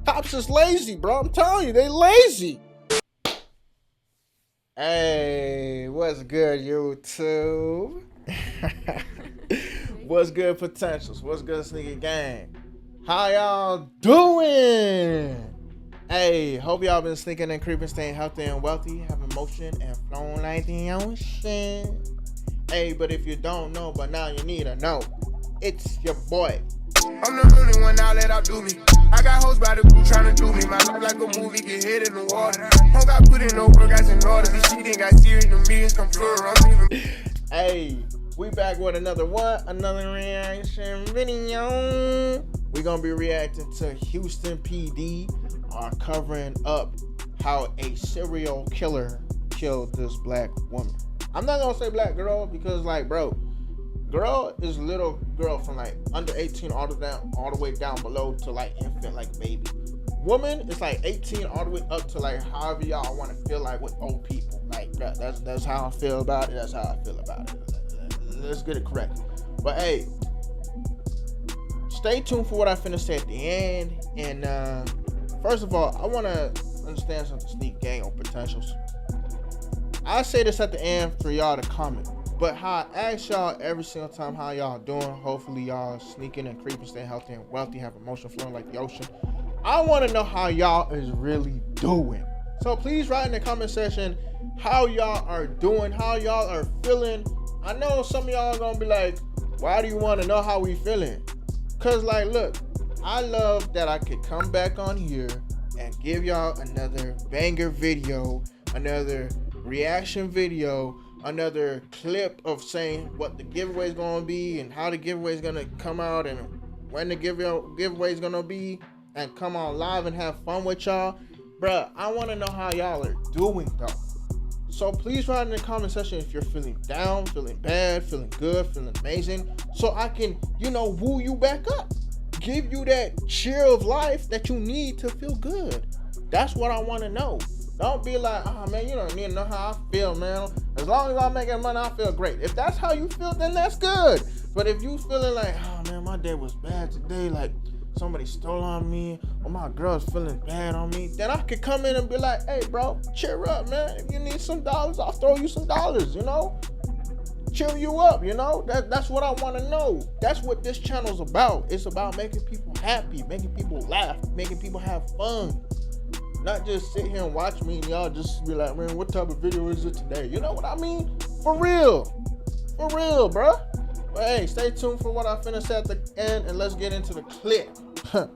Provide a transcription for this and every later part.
Cops is lazy, bro. I'm telling you, they lazy. Hey, what's good, YouTube? What's good, potentials? What's good, sneaky gang? How y'all doing? Hey, hope y'all been sneaking and creeping, staying healthy and wealthy, having motion and flowing like the ocean. Hey, but if you don't know, but now you need to know, it's your boy. I'm the only one now that outdo me. I got hoes by the crew trying to do me. My life like a movie, get hit in the water. Don't got put in no work, guys in order. This shit ain't got serious, the meetings come plural. I'm leaving. Hey, we back with another what? Another reaction video. We gonna be reacting to Houston PD covering up how a serial killer killed this black woman. I'm not gonna say black girl because, like, bro, girl is little girl from like under 18 all the way down below to like infant, like baby. Woman is like 18 all the way up to like however y'all want to feel like with old people. Like that's how I feel about it. That's how I feel about it. Let's get it correct. But hey, stay tuned for what I finna say at the end. And first of all, I want to understand something, sneak gang on potentials. I say this at the end for y'all to comment. But how I ask y'all every single time how y'all doing. Hopefully y'all sneaking and creeping, staying healthy and wealthy, have emotion flowing like the ocean. I want to know how y'all is really doing. So please write in the comment section how y'all are doing, how y'all are feeling. I know some of y'all are gonna be like, why do you want to know how we feeling? Cause like, look, I love that I could come back on here and give y'all another banger video, another reaction video, another clip of saying what the giveaway is going to be and how the giveaway is going to come out and when the giveaway is going to be, and come on live and have fun with y'all. Bruh, I want to know how y'all are doing though. So please write in the comment section if you're feeling down, feeling bad, feeling good, feeling amazing, so I can, woo you back up. Give you that cheer of life that you need to feel good. That's what I want to know. Don't be like, oh man, you don't need to know how I feel, man. As long as I'm making money, I feel great. If that's how you feel, then that's good. But if you feeling like, oh man, my day was bad today, like somebody stole on me, or my girl's feeling bad on me, then I could come in and be like, hey bro, cheer up, man. If you need some dollars, I'll throw you some dollars, cheer you up, that's what I want to know. That's what this channel's about. It's about making people happy, making people laugh, making people have fun. Not just sit here and watch me and y'all just be like, man, what type of video is it today? You know what I mean? For real, bruh. But hey, stay tuned for what I finna say at the end, and let's get into the clip.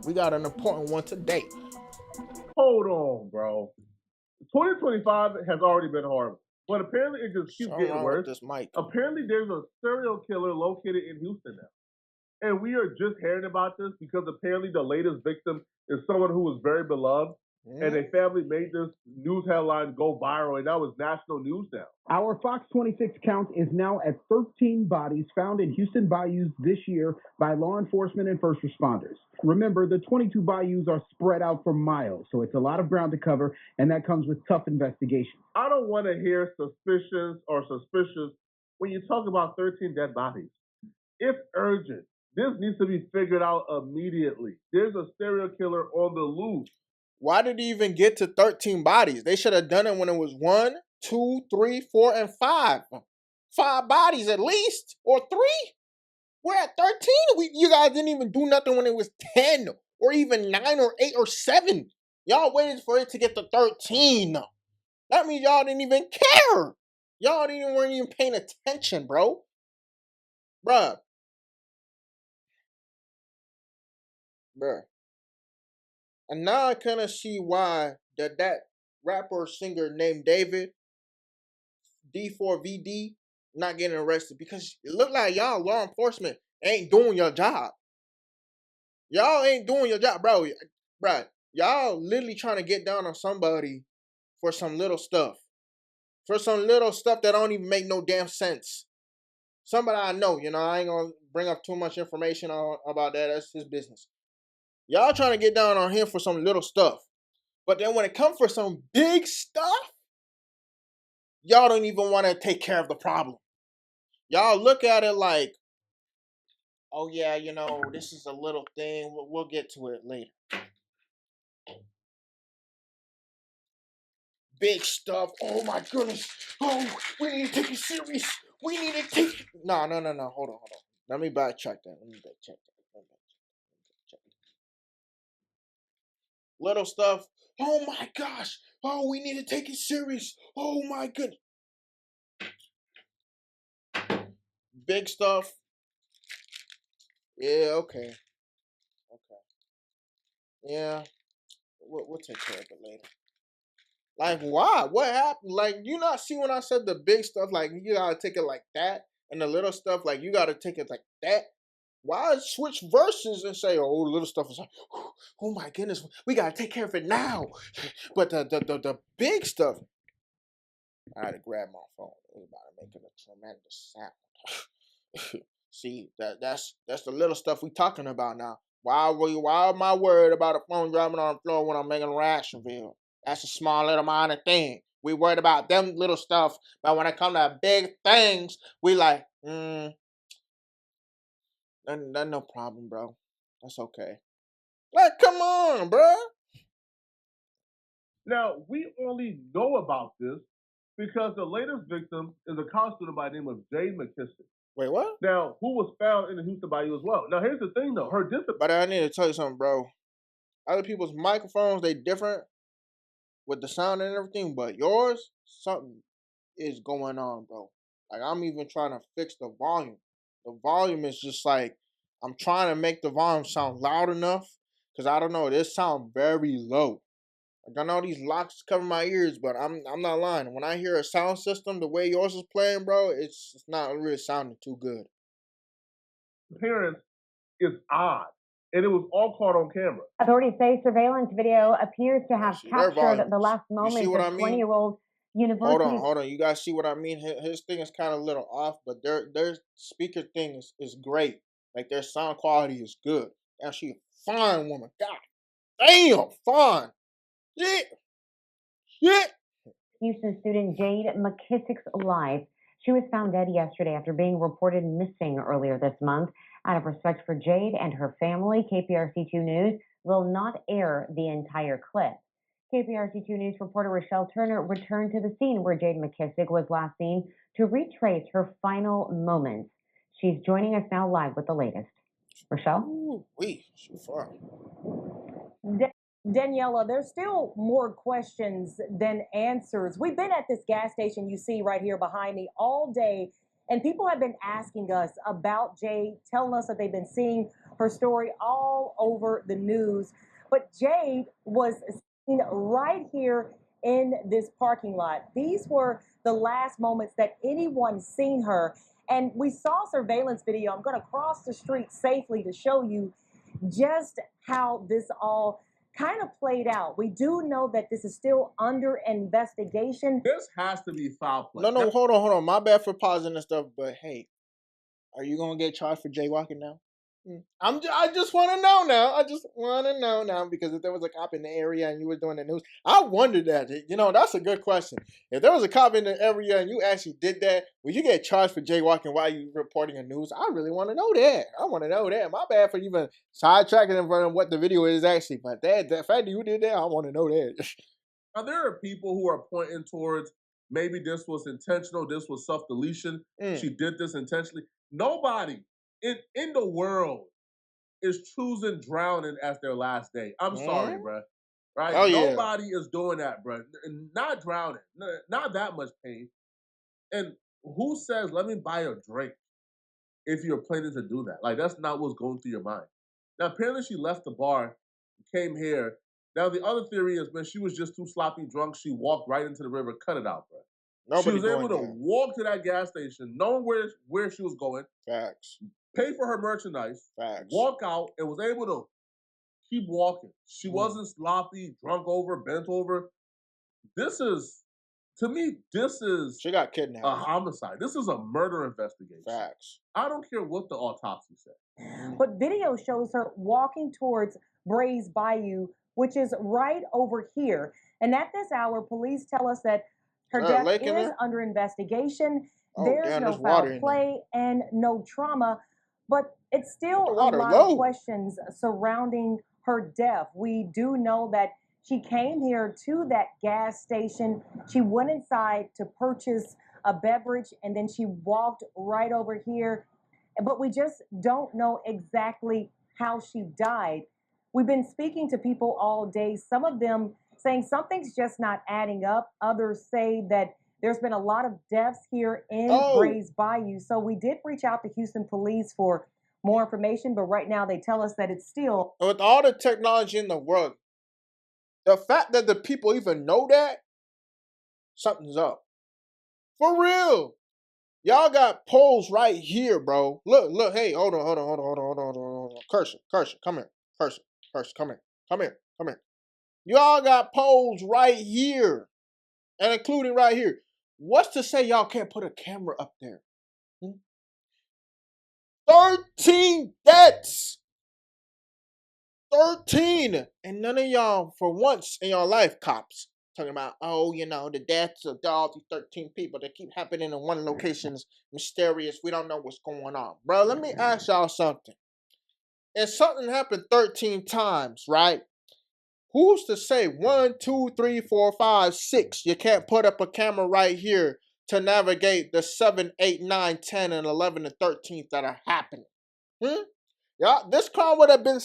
We got an important one today. Hold on, bro. 2025 has already been horrible, but apparently it just keeps getting worse. This mic. Apparently there's a serial killer located in Houston now. And we are just hearing about this because apparently the latest victim is someone who was very beloved. And a family made this news headline go viral, and that was national news now. Our Fox 26 count is now at 13 bodies found in Houston bayous this year by law enforcement and first responders. Remember, the 22 bayous are spread out for miles, so it's a lot of ground to cover, and that comes with tough investigation. I don't want to hear suspicions or suspicious when you talk about 13 dead bodies. It's urgent. This needs to be figured out immediately. There's a serial killer on the loose. Why did he even get to 13 bodies? They should have done it when it was 1, 2, 3, 4, and 5. 5 bodies at least, or 3. We're at 13. You guys didn't even do nothing when it was 10, or even 9, or 8, or 7. Y'all waited for it to get to 13. That means y'all didn't even care. Y'all weren't even paying attention, bro. Bruh. And now I kind of see why that rapper or singer named David, D4VD, not getting arrested. Because it looked like y'all law enforcement ain't doing your job. Y'all ain't doing your job, bro. Y'all literally trying to get down on somebody for some little stuff. For some little stuff that don't even make no damn sense. Somebody I know, I ain't going to bring up too much information about that. That's his business. Y'all trying to get down on him for some little stuff. But then when it comes for some big stuff, y'all don't even want to take care of the problem. Y'all look at it like, oh yeah, this is a little thing. We'll get to it later. Big stuff. Oh my goodness. Oh, we need to take it serious. We need to take it. No. Hold on. Let me backtrack that. Little stuff. Oh my gosh. Oh, we need to take it serious. Oh my goodness. Big stuff. Yeah, okay. Yeah. We'll take care of it later. Like, why? What happened? Like, you not see when I said the big stuff, like, you gotta take it like that, and the little stuff, like, you gotta take it like that? Why switch verses and say, oh, the little stuff is like, oh my goodness, we gotta take care of it now. But the big stuff, I had to grab my phone. It was about to make a tremendous sound. See, that's the little stuff we talking about now. Why am I worried about a phone dropping on the floor when I'm making a Rationville? That's a small little minor thing. We worried about them little stuff, but when it come to big things, we like, that's no problem, bro. That's okay. Like, come on, bro. Now, we only know about this because the latest victim is a college student by the name of Jade McKissick. Wait, what? Now, who was found in the Houston Bayou as well. Now, here's the thing, though. Her discipline. But I need to tell you something, bro. Other people's microphones, they different with the sound and everything, but yours, something is going on, bro. Like, I'm even trying to fix the volume. The volume is just like, I'm trying to make the volume sound loud enough, because I don't know, this sound very low. Like, I know these locks cover my ears, but I'm not lying. When I hear a sound system the way yours is playing, bro, it's not really sounding too good. Appearance is odd, and it was all caught on camera. Authorities say surveillance video appears to have captured the last moments of 20-year-old university. Hold on. You guys see what I mean? His thing is kind of a little off, but their speaker thing is great. Like, their sound quality is good. And she a fine woman. God damn, fine. Yeah. Houston student Jade McKissick's life. She was found dead yesterday after being reported missing earlier this month. Out of respect for Jade and her family, KPRC 2 News will not air the entire clip. KPRC 2 News reporter Rochelle Turner returned to the scene where Jade McKissick was last seen to retrace her final moments. She's joining us now live with the latest. Rochelle? Ooh, she's far. Daniela, there's still more questions than answers. We've been at this gas station you see right here behind me all day, and people have been asking us about Jade, telling us that they've been seeing her story all over the news. But Jade was seen right here in this parking lot. These were the last moments that anyone seen her. And we saw surveillance video. I'm going to cross the street safely to show you just how this all kind of played out. We do know that this is still under investigation. This has to be foul play. No, hold on. My bad for pausing and stuff, but hey, are you gonna get charged for jaywalking now? I just want to know now. I just want to know now, because if there was a cop in the area and you were doing the news, I wondered that. You know, that's a good question. If there was a cop in the area and you actually did that, would you get charged for jaywalking while you reporting a news? I really want to know that. I want to know that. My bad for even sidetracking in front of what the video is actually, but that fact that you did that, I want to know that. Now, there are people who are pointing towards maybe this was intentional, this was self-deletion, she did this intentionally. Nobody in the world is choosing drowning as their last day. I'm sorry, bro. Right? Oh, yeah. Nobody is doing that, bro. Not drowning. Not that much pain. And who says, let me buy a drink if you're planning to do that? Like, that's not what's going through your mind. Now, apparently she left the bar, came here. Now, the other theory is, man, she was just too sloppy drunk. She walked right into the river. Cut it out, bro. She was able to walk to that gas station, knowing where she was going. Facts. Pay for her merchandise. Facts. Walk out, and was able to keep walking. She wasn't sloppy, drunk over, bent over. This is, to me, she got kidnapped. A homicide. This is a murder investigation. Facts. I don't care what the autopsy said. But video shows her walking towards Brays Bayou, which is right over here. And at this hour, police tell us that her death is under investigation. There's no foul play and no trauma, but it's still a lot of questions surrounding her death. We do know that She came here to that gas station. She went inside to purchase a beverage and then she walked right over here. But we just don't know exactly how she died. We've been speaking to people all day, some of them saying something's just not adding up. Others say that there's been a lot of deaths here in Gray's Bayou. So we did reach out to Houston police for more information, but right now they tell us that it's still. With all the technology in the world, the fact that the people even know that, something's up. For real. Y'all got poles right here, bro. Look, hey, hold on. Cursor, come here. Cursor, come here. Y'all got poles right here. And including right here. What's to say y'all can't put a camera up there? 13 deaths! 13! And none of y'all, for once in your life, cops, talking about, oh, you know, the deaths of all these 13 people that keep happening in one location is mysterious. We don't know what's going on. Bro, let me ask y'all something. If something happened 13 times, right? Who's to say 1, 2, 3, 4, 5, 6? You can't put up a camera right here to navigate the 7, 8, 9, 10, and 11, and 13th that are happening. Yeah, this car would have been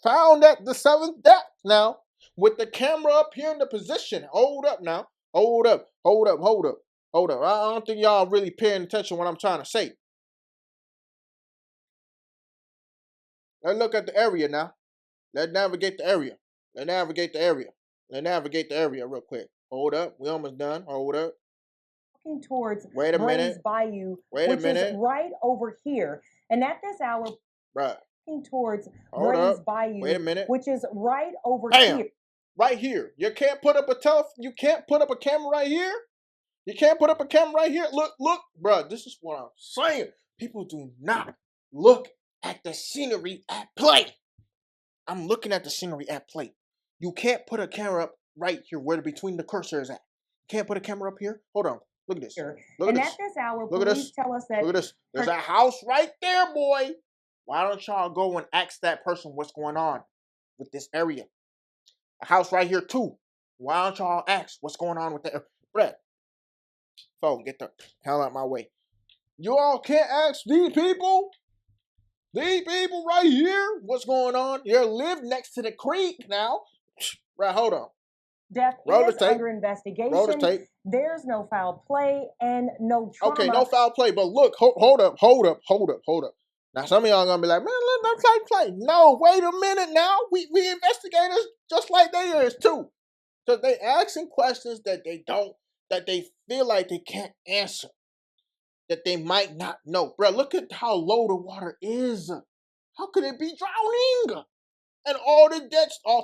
found at the 7th death now. With the camera up here in the position. Hold up now. Hold up. I don't think y'all really paying attention to what I'm trying to say. Let's look at the area now. Let's navigate the area. Let's navigate the area real quick. Hold up. We almost done. Hold up. Walking towards Wait a minute. Bayou, Wait a which minute. is right over here. And at this hour, bruh, walking towards hold Gray's up. Bayou, Wait a minute. which is right over Bam! here. Right here. You can't put up a camera right here? You can't put up a camera right here? Look, bruh, this is what I'm saying. People do not look at the scenery at play. I'm looking at the scenery at play. You can't put a camera up right here where between the cursor is at. You can't put a camera up here? Hold on. Look at this. Look at this. At this hour, Look at police this. tell us that. Look at this. There's a house right there, boy. Why don't y'all go and ask that person what's going on with this area? A house right here, too. Why don't y'all ask what's going on with that? Brett, phone, get the hell out my way. You all can't ask these people? These people right here, what's going on? You live next to the creek now. Right, hold on. Death is under investigation. Roll the tape. There's no foul play and no trauma. Okay, no foul play, but look, hold up. Now some of y'all gonna be like, man, let them play. No, wait a minute now. We investigators just like they is too. Because they asking questions that they feel like they can't answer. That they might not know. Bro, look at how low the water is. How could it be drowning? And all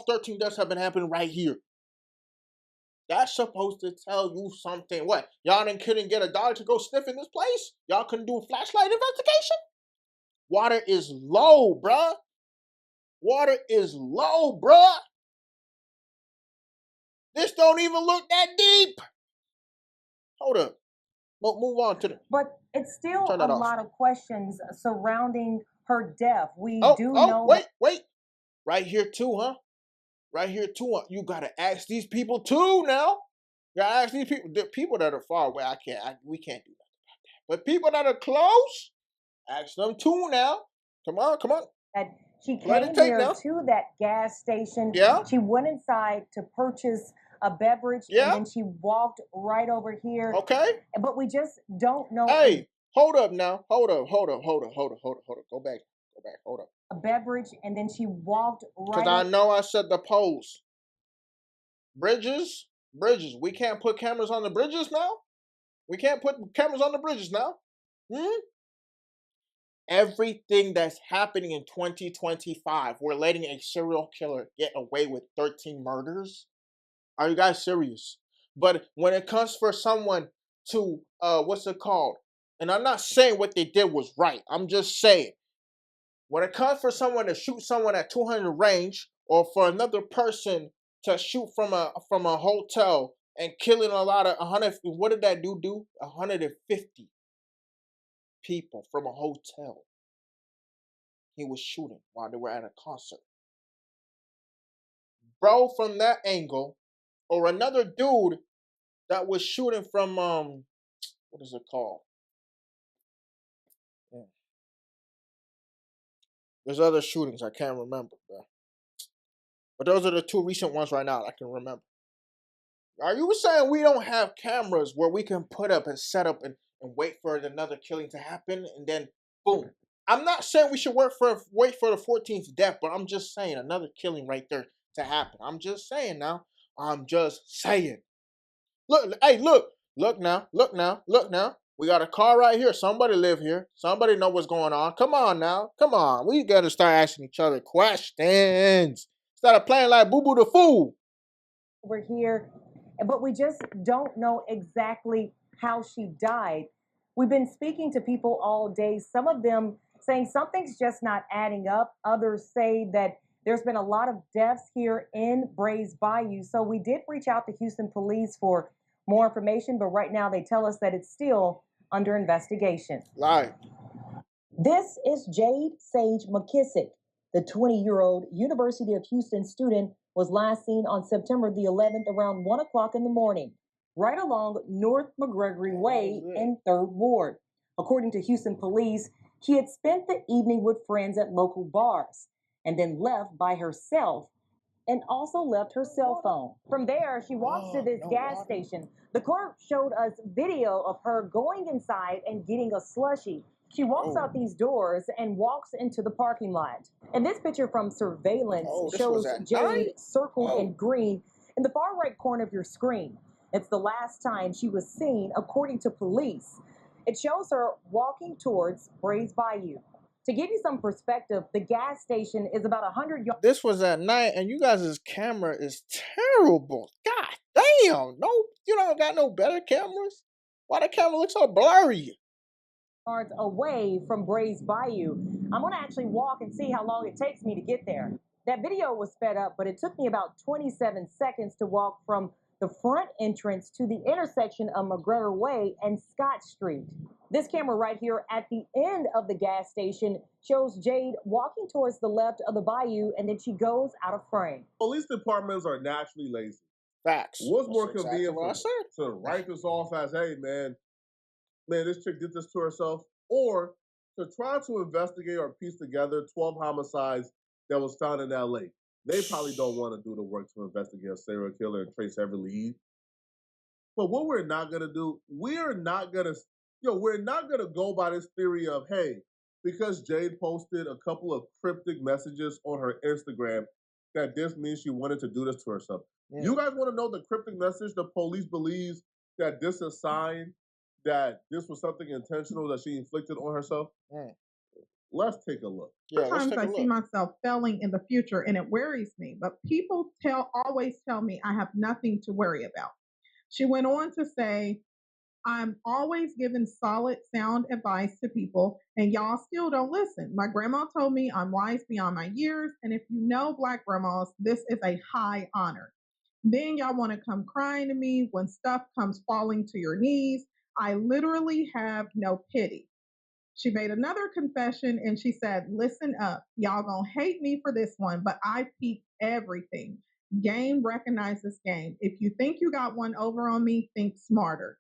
13 deaths have been happening right here. That's supposed to tell you something. What? Y'all couldn't get a dog to go sniff in this place? Y'all couldn't do a flashlight investigation? Water is low, bruh. This don't even look that deep. Hold up. Move on to the... But it's still a lot of questions surrounding her death. We do know... Wait. Right here too, huh? You gotta ask these people too now. You gotta ask these people. The people that are far away, we can't do that. But people that are close, ask them too now. Come on. She came here to that gas station. Yeah. She went inside to purchase a beverage. Yeah. And then she walked right over here. Okay. But we just don't know. Hey, hold up now. Hold up. Go back. Hold up. A beverage, and then she walked right. Because I know I said the poles. Bridges. We can't put cameras on the bridges now. Everything that's happening in 2025, we're letting a serial killer get away with 13 murders. Are you guys serious? But when it comes for someone to, what's it called? And I'm not saying what they did was right. I'm just saying, when it comes for someone to shoot someone at 200 range, or for another person to shoot from a hotel and killing a lot of 100, what did that dude do? 150 people from a hotel. He was shooting while they were at a concert. bro from that angle, or another dude that was shooting from what is it called? Yeah. There's other shootings I can't remember, bro. But those are the two recent ones right now I can remember. Are you saying we don't have cameras where we can put up and set up and wait for another killing to happen and then boom? I'm not saying we should wait for the 14th death, but I'm just saying another killing right there to happen. I'm just saying now. I'm just saying. Look, hey, look now, look now, look now. We got a car right here. Somebody live here. Somebody know what's going on. Come on now, come on. We gotta start asking each other questions instead of playing like Boo Boo the Fool. We're here, but we just don't know exactly how she died. We've been speaking to people all day, some of them saying something's just not adding up. Others say that there's been a lot of deaths here in Brays Bayou. So we did reach out to Houston Police for more information, but right now they tell us that it's still under investigation. Lie. This is Jade Sage McKissick. The 20-year-old University of Houston student was last seen on September the 11th around 1 o'clock in the morning, right along North McGregory Way in 3rd Ward. According to Houston police, she had spent the evening with friends at local bars and then left by herself and also left her cell phone. From there, she walks to this gas station. The clerk showed us video of her going inside and getting a slushie. She walks out these doors and walks into the parking lot. And this picture from surveillance shows Jade circled in green in the far right corner of your screen. It's the last time she was seen, according to police. It shows her walking towards Brays Bayou. To give you some perspective, the gas station is about 100 yards. This was at night, and you guys' camera is terrible. God damn! No, you don't got no better cameras. Why the camera looks so blurry? Yards away from Brays Bayou. I'm gonna actually walk and see how long it takes me to get there. That video was sped up, but it took me about 27 seconds to walk from the front entrance to the intersection of McGregor Way and Scott Street. This camera right here at the end of the gas station shows Jade walking towards the left of the bayou, and then she goes out of frame. Police departments are naturally lazy. Facts. What's more That's convenient exactly what I said. to write this off as, hey, man, this chick did this to herself, or to try to investigate or piece together 12 homicides that was found in LA. They probably don't want to do the work to investigate a serial killer and trace every lead. But what we're not gonna do, we're not gonna go by this theory of, hey, because Jade posted a couple of cryptic messages on her Instagram, that this means she wanted to do this to herself. Yeah. You guys want to know the cryptic message? The police believes that this is a sign that this was something intentional that she inflicted on herself. Yeah. Let's take a look. Sometimes I see myself failing in the future, and it worries me. But people always tell me I have nothing to worry about. She went on to say, I'm always giving solid, sound advice to people, and y'all still don't listen. My grandma told me I'm wise beyond my years, and if you know Black grandmas, this is a high honor. Then y'all want to come crying to me when stuff comes falling to your knees. I literally have no pity. She made another confession and she said, listen up, y'all gonna hate me for this one, but I peeped everything. Game recognizes game. If you think you got one over on me, think smarter.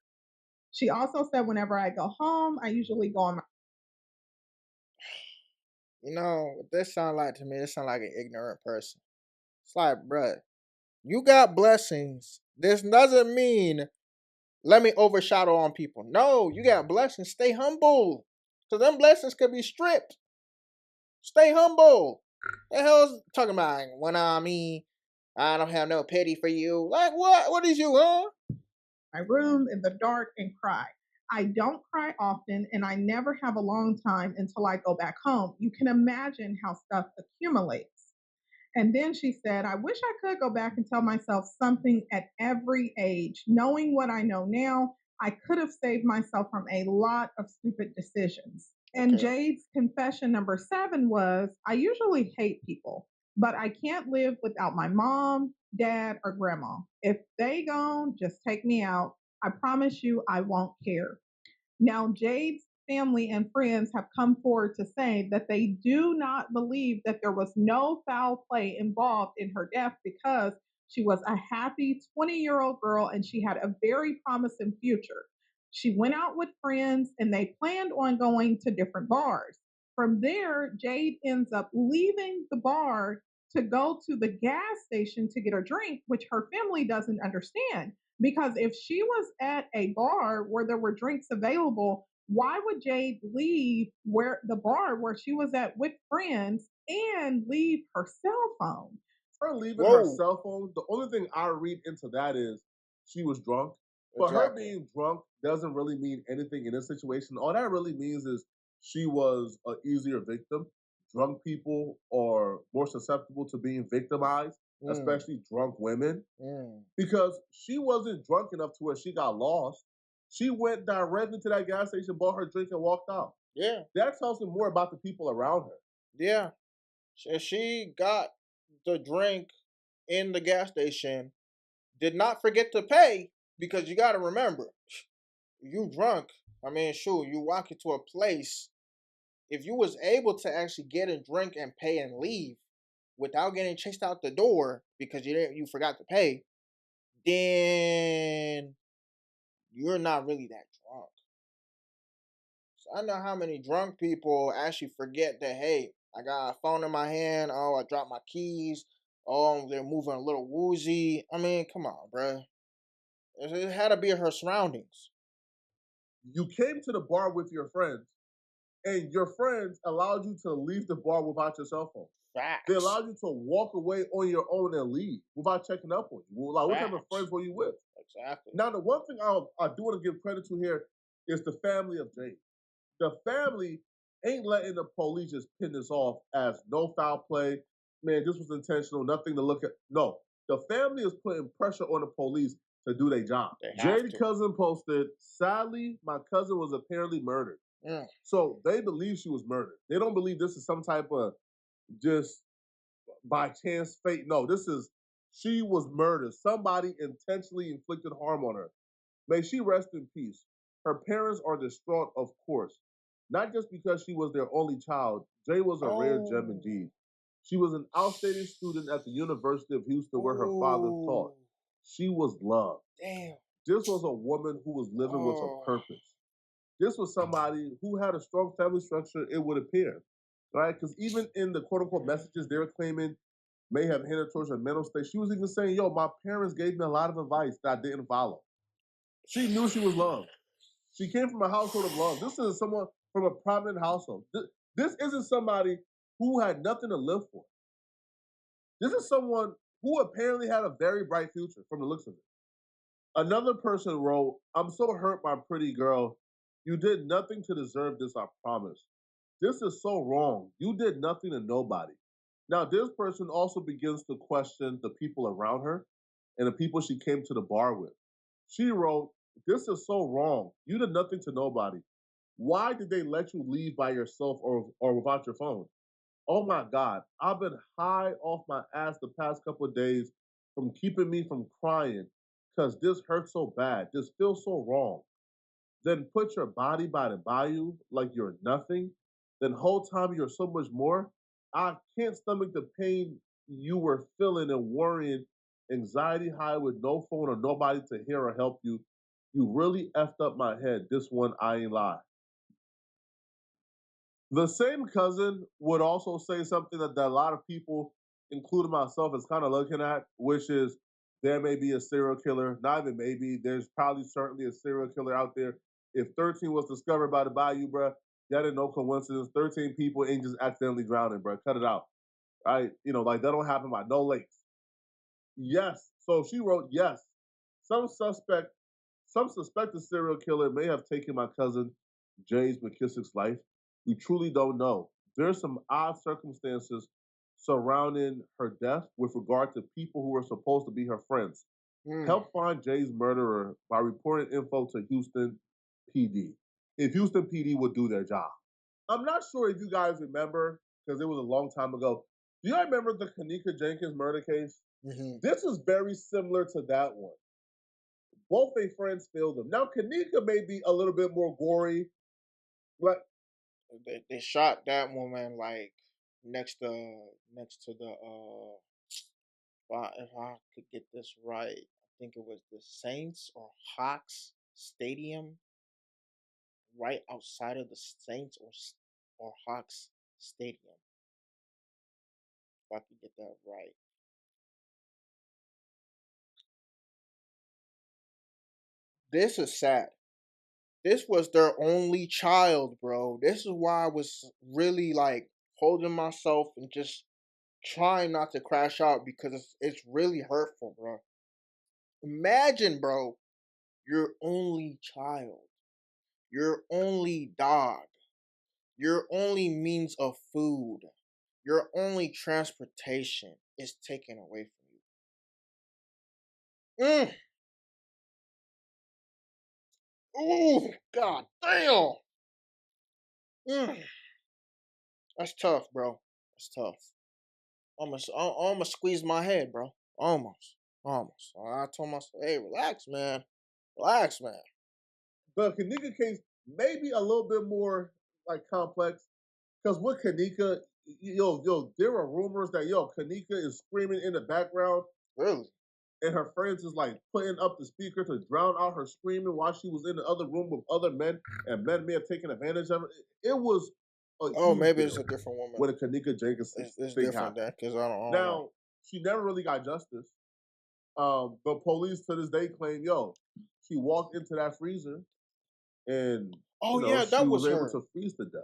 She also said, whenever I go home, I usually go on my... You know, what this sound like to me, this sound like an ignorant person. It's like, bruh, you got blessings. This doesn't mean let me overshadow on people. No, you got blessings. Stay humble. Because them blessings could be stripped. Stay humble. The hell's talking about when I don't have no pity for you. Like what? What is you, huh? My room in the dark and cry. I don't cry often, and I never have a long time until I go back home. You can imagine how stuff accumulates. And then she said, I wish I could go back and tell myself something at every age. Knowing what I know now, I could have saved myself from a lot of stupid decisions. And Jade's confession number 7 was, I usually hate people, but I can't live without my mom, dad, or grandma. If they gone, just take me out. I promise you I won't care. Now, Jade's family and friends have come forward to say that they do not believe that there was no foul play involved in her death because she was a happy 20-year-old girl and she had a very promising future. She went out with friends and they planned on going to different bars. From there, Jade ends up leaving the bar to go to the gas station to get a drink, which her family doesn't understand. Because if she was at a bar where there were drinks available, why would Jade leave where the bar where she was at with friends and leave her cell phone? Her leaving her cell phone, the only thing I read into that is she was drunk. But her being drunk doesn't really mean anything in this situation. All that really means is she was an easier victim. Drunk people are more susceptible to being victimized, especially drunk women, because she wasn't drunk enough to where she got lost. She went directly to that gas station, bought her drink, and walked out. Yeah. That tells me more about the people around her. Yeah. She got the drink in the gas station, did not forget to pay, because you got to remember, you drunk. I mean, shoot, you walk into a place. If you was able to actually get a drink and pay and leave without getting chased out the door because you forgot to pay, then you're not really that drunk. So I know how many drunk people actually forget that, hey, I got a phone in my hand. Oh, I dropped my keys. Oh, they're moving a little woozy. I mean, come on, bruh. It had to be her surroundings. You came to the bar with your friends, and your friends allowed you to leave the bar without your cell phone. Facts. They allowed you to walk away on your own and leave without checking up on you. Like, what type of friends were you with? Exactly. Now, the one thing I do want to give credit to here is the family of Jade. The family ain't letting the police just pin this off as no foul play. Man, this was intentional, nothing to look at. No, the family is putting pressure on the police to do their job. Jade's cousin posted, sadly, my cousin was apparently murdered. So they believe she was murdered. They don't believe this is some type of just by chance fate. No, she was murdered. Somebody intentionally inflicted harm on her. May she rest in peace. Her parents are distraught, of course. Not just because she was their only child. Jay was a rare gem indeed. She was an outstanding student at the University of Houston where her father taught. She was loved. Damn. This was a woman who was living with a purpose. This was somebody who had a strong family structure, it would appear. Right? Because even in the quote-unquote messages they were claiming may have hindered towards her mental state, she was even saying, yo, my parents gave me a lot of advice that I didn't follow. She knew she was loved. She came from a household of love. This is someone from a prominent household. This isn't somebody who had nothing to live for. This is someone who apparently had a very bright future from the looks of it. Another person wrote, I'm so hurt, my pretty girl. You did nothing to deserve this, I promise. This is so wrong. You did nothing to nobody. Now, this person also begins to question the people around her and the people she came to the bar with. She wrote, this is so wrong. You did nothing to nobody. Why did they let you leave by yourself or without your phone? Oh my God, I've been high off my ass the past couple of days from keeping me from crying because this hurts so bad. This feels so wrong. Then put your body by the bayou like you're nothing. Then whole time you're so much more. I can't stomach the pain you were feeling and worrying, anxiety high with no phone or nobody to hear or help you. You really effed up my head. This one, I ain't lie. The same cousin would also say something that a lot of people, including myself, is kind of looking at, which is there may be a serial killer. Not even maybe. There's probably certainly a serial killer out there. If 13 was discovered by the bayou, bruh, that ain't no coincidence. 13 people ain't just accidentally drowning, bruh. Cut it out. Right? You know, like that don't happen by no lakes. Yes. So she wrote, yes. Some suspected serial killer may have taken my cousin James McKissick's life. We truly don't know. There's some odd circumstances surrounding her death with regard to people who were supposed to be her friends. Help find Jay's murderer by reporting info to Houston PD. If Houston PD would do their job. I'm not sure if you guys remember, because it was a long time ago. Do you remember the Kanika Jenkins murder case? This is very similar to that one. Both their friends killed them. Now, Kanika may be a little bit more gory, What? They shot that woman like next to the if I could get this right, I think it was the Saints or Hawks Stadium, right outside of the Saints or Hawks Stadium. If I could get that right. This is sad. This was their only child, bro. This is why I was really like holding myself and just trying not to crash out because it's really hurtful, bro. Imagine, bro, your only child, your only dog, your only means of food, your only transportation is taken away from you. Ooh, god damn. That's tough, bro. That's tough. Almost squeezed my head, bro. Almost. I told myself, hey, relax, man. Relax, man. The Kanika case may be a little bit more like complex because with Kanika, there were rumors that Kanika is screaming in the background. Really? And her friends is like putting up the speaker to drown out her screaming while she was in the other room with other men, and men may have taken advantage of her. It was maybe it's a different woman. With a Kanika Jenkins. It's different then, because I don't now, know. She never really got justice. The police to this day claim, she walked into that freezer and that was able her. to freeze to death.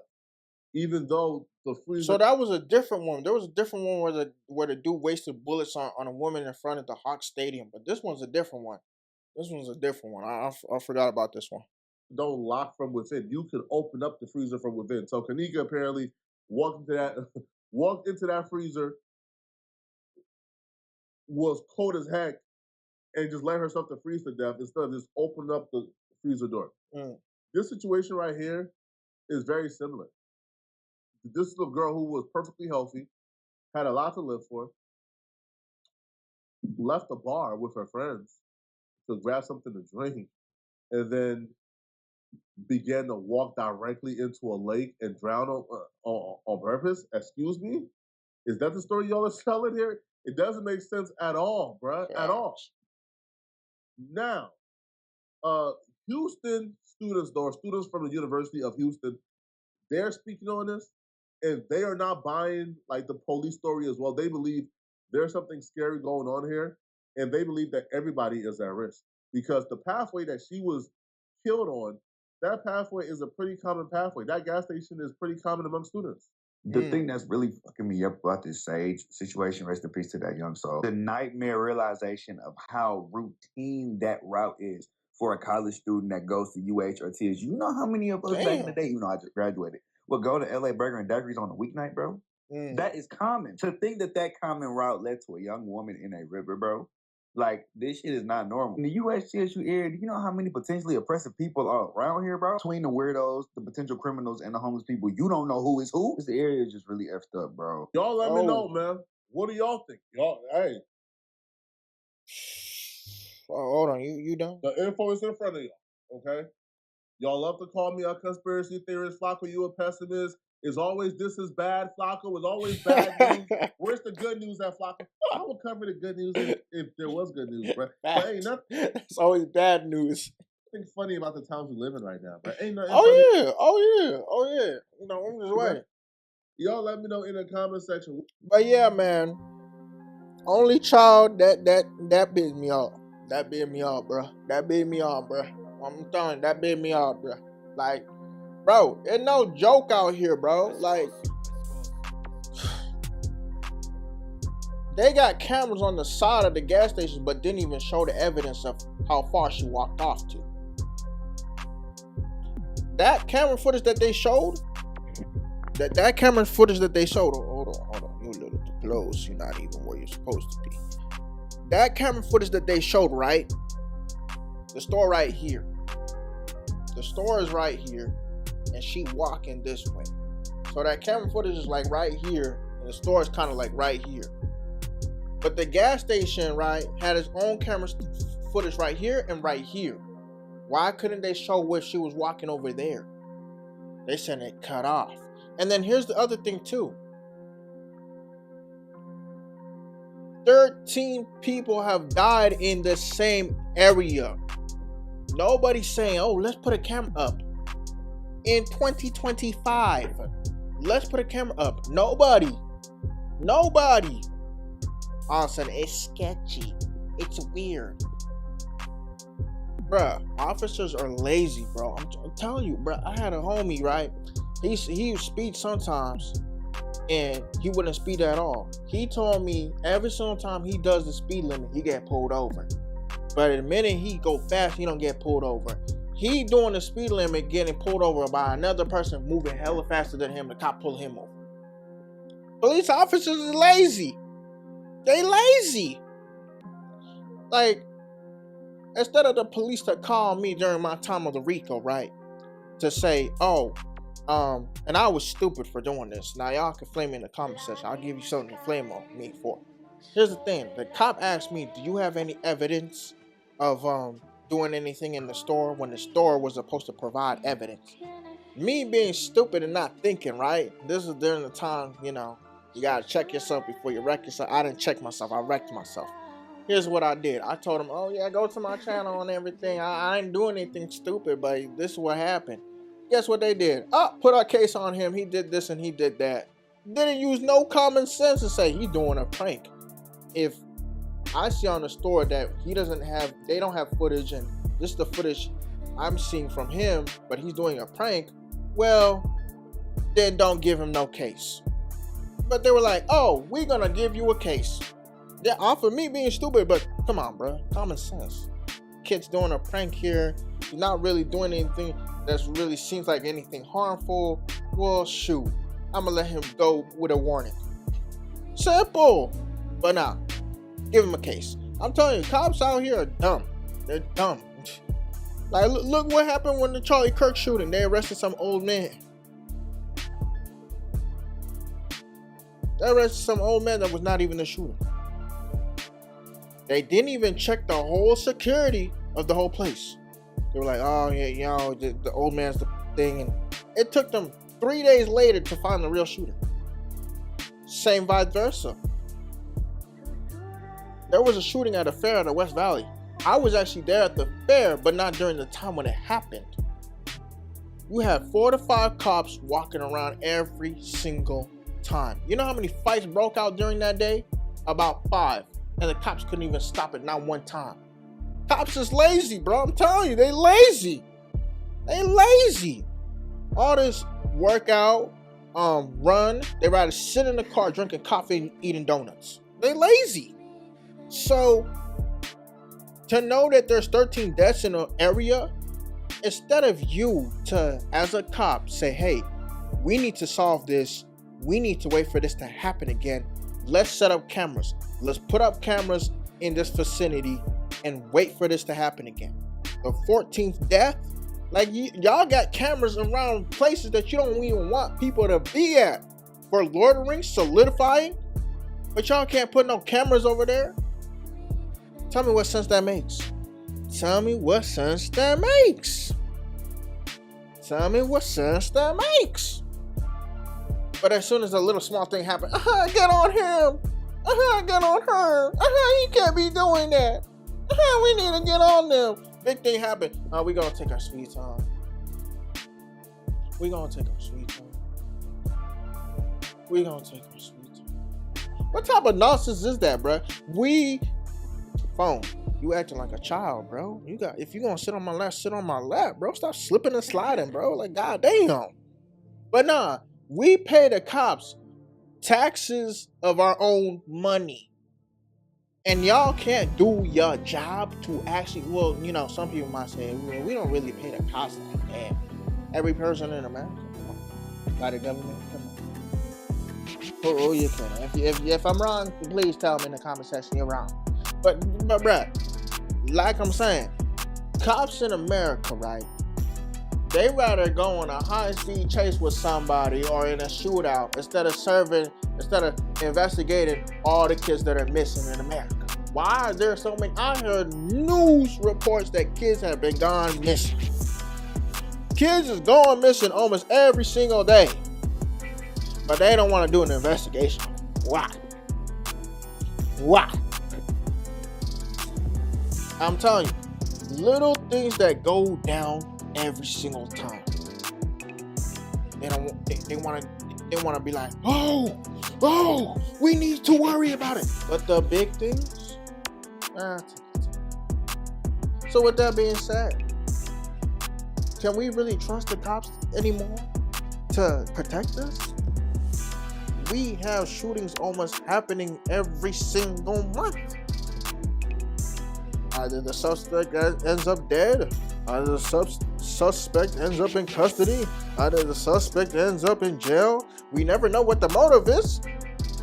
Even though the freezer. So that was a different one. There was a different one where the dude wasted bullets on a woman in front of the Hawks Stadium. But this one's a different one. This one's a different one. I forgot about this one. Don't lock from within. You can open up the freezer from within. So Kanika apparently walked into that freezer, was cold as heck, and just let herself to freeze to death instead of just opening up the freezer door. This situation right here is very similar. This is a girl who was perfectly healthy, had a lot to live for, left the bar with her friends to grab something to drink, and then began to walk directly into a lake and drown on purpose. Excuse me? Is that the story y'all are telling here? It doesn't make sense at all, bruh. At all. Now, Houston students from the University of Houston, they're speaking on this, and they are not buying like the police story as well. They believe there's something scary going on here, and they believe that everybody is at risk because the pathway that she was killed on, that pathway is a pretty common pathway. That gas station is pretty common among students. The thing that's really fucking me up about this Sage situation, rest in peace to that young soul, the nightmare realization of how routine that route is for a college student that goes to UH or TSU. You know how many of us back in the day, I just graduated, would go to LA Burger and Daiquiris on a weeknight, bro? That is common. To think that common route led to a young woman in a river, bro, like, this shit is not normal. In the USCSU area, do you know how many potentially oppressive people are around here, bro? Between the weirdos, the potential criminals, and the homeless people, you don't know who is who. This area is just really effed up, bro. Y'all let me know, man. What do y'all think? Hey. Hold on, you done? The info is in front of y'all, okay? Y'all love to call me a conspiracy theorist, Flacco, you a pessimist. Is always this is bad, Flacco. Is always bad news. Where's the good news at Flacco? I will cover the good news if there was good news, bro. But ain't nothing. It's always bad news. Nothing funny about the times we live in right now, bro. Ain't nothing. Oh yeah. I'm just waiting. Y'all let me know in the comment section. But yeah, man. Only child that bit me up. That bit me up, bro. I'm telling you, that bit me up, bro. Like, bro, there's no joke out here, bro. Like, they got cameras on the side of the gas stations, but didn't even show the evidence of how far she walked off to. That camera footage that they showed, that camera footage that they showed, hold on, you a little too close. You're not even where you're supposed to be. That camera footage that they showed, right? The store right here. The store is right here, and she walking this way. So that camera footage is like right here, and the store is kind of like right here. But the gas station, right, had its own camera footage right here and right here. Why couldn't they show where she was walking over there? They said it cut off. And then here's the other thing too. 13 people have died in the same area. Nobody's saying, oh, let's put a camera up. In 2025, let's put a camera up. Nobody. All of a sudden, it's sketchy. It's weird. Bruh, officers are lazy, bro. I'm telling you, bruh. I had a homie, right? He speed sometimes, and he wouldn't speed at all. He told me every single time he does the speed limit, he get pulled over. But the minute he go fast, he don't get pulled over. He doing the speed limit, getting pulled over by another person moving hella faster than him. The cop pull him over. Police officers are lazy. They lazy. Like, instead of the police to call me during my time of the RICO, right? To say, oh, and I was stupid for doing this. Now y'all can flame me in the comment section. I'll give you something to flame on me for. Here's the thing. The cop asked me, do you have any evidence of doing anything in the store when the store was supposed to provide evidence? Me being stupid and not thinking, right? This is during the time, you know, you gotta check yourself before you wreck yourself. I didn't check myself. I wrecked myself. Here's what I did. I told him, oh yeah, go to my channel and everything. I ain't doing anything stupid, but this is what happened. Guess what they did? Oh, put a case on him. He did this and he did that. Didn't use no common sense to say he's doing a prank. If I see on the store that they don't have footage, and this is the footage I'm seeing from him, but he's doing a prank, well, then don't give him no case. But they were like, oh, we're gonna give you a case. They offered me being stupid, but come on, bro, common sense. Kid's doing a prank here. He's not really doing anything that really seems like anything harmful. Well, shoot, I'm gonna let him go with a warning. Simple. But nah, give him a case. I'm telling you, cops out here are dumb. They're dumb. Like, look what happened when the Charlie Kirk shooting. They arrested some old man. They arrested some old man that was not even the shooter. They didn't even check the whole security of the whole place. They were like, oh yeah, you know, the old man's the thing. And it took them 3 days later to find the real shooter. Same vice versa. There was a shooting at a fair at the West Valley. I was actually there at the fair, but not during the time when it happened. You have 4 to 5 cops walking around every single time. You know how many fights broke out during that day? About 5. And the cops couldn't even stop it, not one time. Cops is lazy, bro. I'm telling you, they lazy. They lazy. All this workout, run, they rather sit in the car drinking coffee and eating donuts. They lazy. So, to know that there's 13 deaths in an area, instead of you to, as a cop, say, hey, we need to solve this. We need to wait for this to happen again. Let's set up cameras. Let's put up cameras in this vicinity and wait for this to happen again. The 14th death, like y'all got cameras around places that you don't even want people to be at for Lord of the Rings solidifying, but y'all can't put no cameras over there. Tell me what sense that makes. Tell me what sense that makes. Tell me what sense that makes. But as soon as a little small thing happens, get on him. Get on her. You can't be doing that. We need to get on them. Big thing happened. We gonna take our sweet time. We gonna take our sweet time. We gonna take our sweet time. What type of nonsense is that, bro? Phone. You acting like a child, bro. If you gonna sit on my lap, sit on my lap, bro. Stop slipping and sliding, bro. Like, goddamn. But nah, we pay the cops taxes of our own money. And y'all can't do your job to actually, well, you know, some people might say, we don't really pay the cops like that. Every person in America, come on. By the government, come on. Oh, you can. If I'm wrong, please tell me in the comment section you're wrong. But bruh, like I'm saying, cops in America, right? They rather go on a high-speed chase with somebody or in a shootout instead of investigating all the kids that are missing in America. Why is there so many? I heard news reports that kids have been gone missing. Kids is going missing almost every single day. But they don't want to do an investigation. Why? Why? I'm telling you, little things that go down every single time. They want to be like, oh, we need to worry about it. But the big things, so with that being said, can we really trust the cops anymore to protect us? We have shootings almost happening every single month. Either the suspect ends up dead, either the suspect ends up in custody, either the suspect ends up in jail. We never know what the motive is,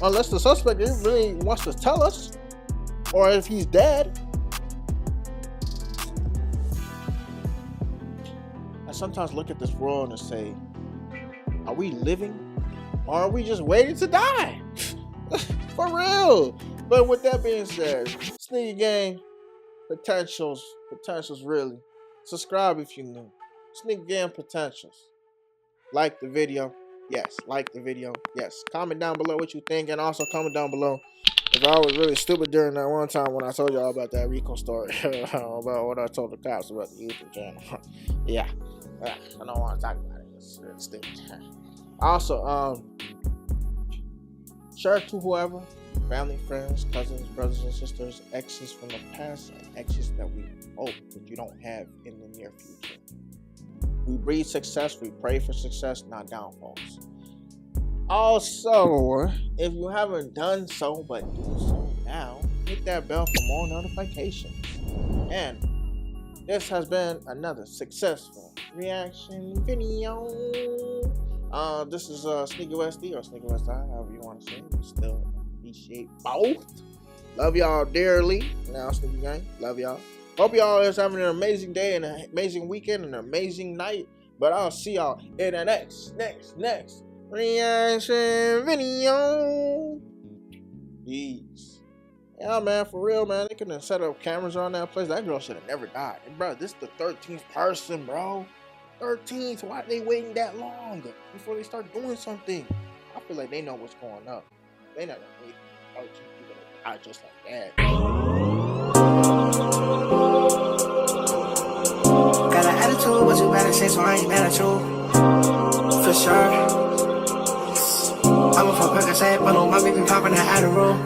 unless the suspect really wants to tell us, or if he's dead. I sometimes look at this world and say, are we living, or are we just waiting to die? For real. But with that being said, Sneaky Gang, potentials really. Subscribe if you're new. Sneaky Gang potentials. Like the video. Yes, like the video. Yes. Comment down below what you think, and also comment down below if I was really stupid during that one time when I told y'all about that Rico story. About what I told the cops about the YouTube channel. Yeah. I don't want to talk about it. It's stupid. Also, share it to whoever. Family, friends, cousins, brothers and sisters, exes from the past, and exes that we hope that you don't have in the near future. We breed success, we pray for success, not downfalls. Also, if you haven't done so, but do so now, hit that bell for more notifications. And this has been another successful reaction video. This is Sneakywesti or Sneakywesti, however you want to say it. We still appreciate both. Love y'all dearly. Now, Sneaky Gang, love y'all. Hope y'all is having an amazing day and an amazing weekend and an amazing night. But I'll see y'all in the next reaction video. Peace. Yeah, man, for real, man. They couldn't have set up cameras on that place. That girl should have never died. And, bro, this is the 13th person, bro. 13th. Why are they waiting that long before they start doing something? I feel like they know what's going on. They not gonna wait 13 people to die just like that. Got an attitude, what you better say, so I ain't mad at you. For sure. I'm a fuck, like I said, but on my baby popping that Adderall.